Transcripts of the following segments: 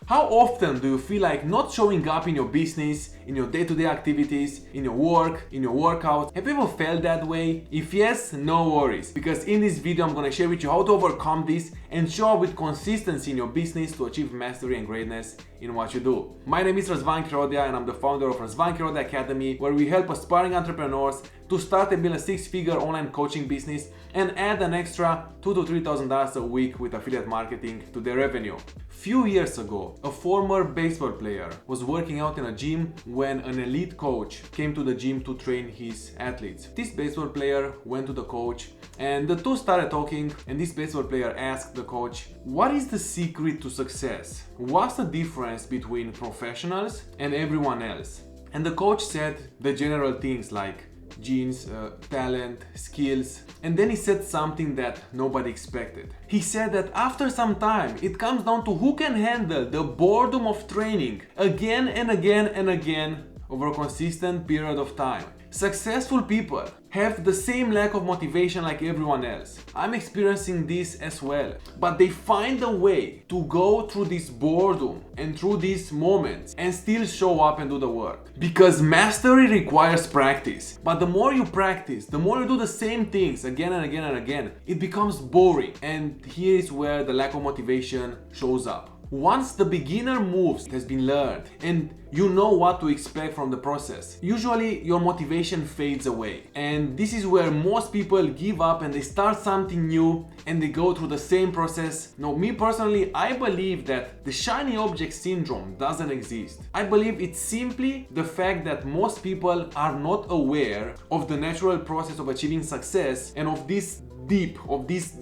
How often do you feel like not showing up in your business, in your day-to-day activities, in your work, in your workouts? Have you ever felt that way? If yes, no worries, because in this video I'm gonna share with you how to overcome this and show up with consistency in your business to achieve mastery and greatness in what you do. My name is Razvan Chirodea and I'm the founder of Razvan Chirodea Academy, where we help aspiring entrepreneurs to start and build a six-figure online coaching business and add an extra $2,000 to $3,000 a week with affiliate marketing to their revenue. Few years ago, a former baseball player was working out in a gym when an elite coach came to the gym to train his athletes. This baseball player went to the coach and the two started talking, and this baseball player asked the coach, "What is the secret to success? What's the difference between professionals and everyone else?" And the coach said the general things like genes, talent, skills, and then he said something that nobody expected. He said that after some time it comes down to who can handle the boredom of training again and again and again over a consistent period of time. Successful people have the same lack of motivation like everyone else. I'm experiencing this as well. But they find a way to go through this boredom and through these moments and still show up and do the work. Because mastery requires practice. But the more you practice, the more you do the same things again and again and again, it becomes boring. And here is where the lack of motivation shows up. Once the beginner moves has been learned and you know what to expect from the process, usually your motivation fades away. And this is where most people give up and they start something new and they go through the same process. Now, me personally, I believe that the shiny object syndrome doesn't exist. I believe it's simply the fact that most people are not aware of the natural process of achieving success and of this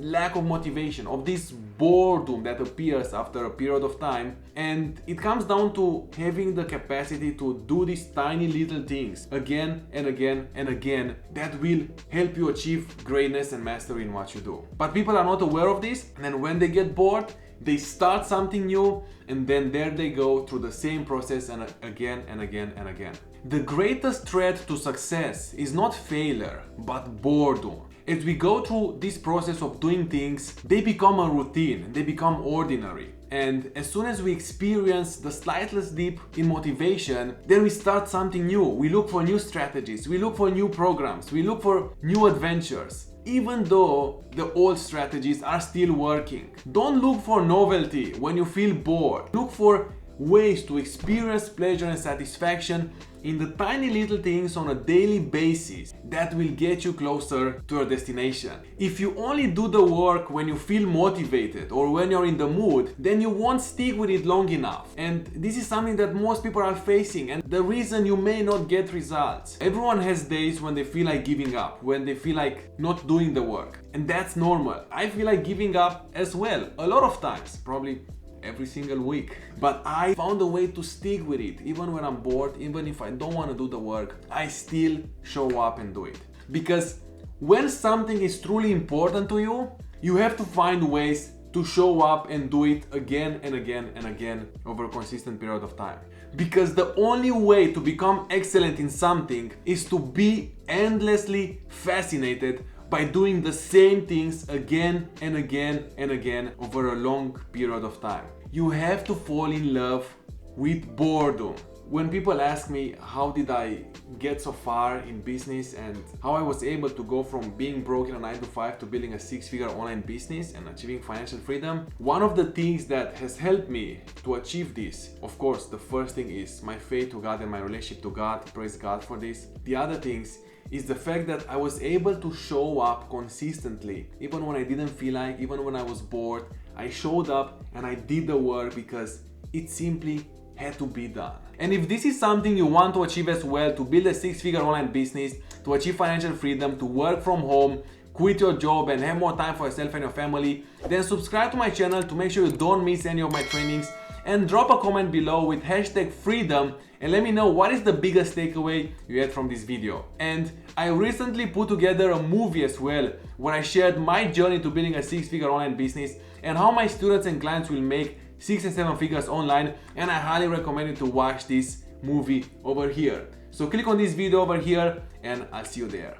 lack of motivation, of this boredom that appears after a period of time. And it comes down to having the capacity to do these tiny little things again and again and again that will help you achieve greatness and mastery in what you do. But people are not aware of this, and then when they get bored, they start something new, and then there they go through the same process and again and again and again. The greatest threat to success is not failure, but boredom. As we go through this process of doing things, they become a routine, they become ordinary. And as soon as we experience the slightest dip in motivation, then we start something new. We look for new strategies, we look for new programs, we look for new adventures, even though the old strategies are still working. Don't look for novelty when you feel bored. Look for ways to experience pleasure and satisfaction in the tiny little things on a daily basis that will get you closer to your destination. If you only do the work when you feel motivated or when you're in the mood, then you won't stick with it long enough. And this is something that most people are facing, and the reason you may not get results. Everyone has days when they feel like giving up, when they feel like not doing the work, and that's normal. I feel like giving up as well, a lot of times, probably every single week. But I found a way to stick with it. Even when I'm bored, even if I don't want to do the work, I still show up and do it. Because when something is truly important to you, you have to find ways to show up and do it again and again and again over a consistent period of time. Because the only way to become excellent in something is to be endlessly fascinated by doing the same things again and again and again over a long period of time. You have to fall in love with boredom. When people ask me how did I get so far in business and how I was able to go from being broke in a 9-to-5 to building a six-figure online business and achieving financial freedom, one of the things that has helped me to achieve this, of course, the first thing is my faith to God and my relationship to God. Praise God for this. The other things is the fact that I was able to show up consistently. Even when I didn't feel like, even when I was bored, I showed up and I did the work because it simply had to be done. And if this is something you want to achieve as well, to build a six-figure online business, to achieve financial freedom, to work from home, quit your job and have more time for yourself and your family, then subscribe to my channel to make sure you don't miss any of my trainings, and drop a comment below with hashtag freedom and let me know what is the biggest takeaway you had from this video. And I recently put together a movie as well, where I shared my journey to building a six-figure online business and how my students and clients will make 6 and 7 figures online, and I highly recommend you to watch this movie over here. So click on this video over here and I'll see you there.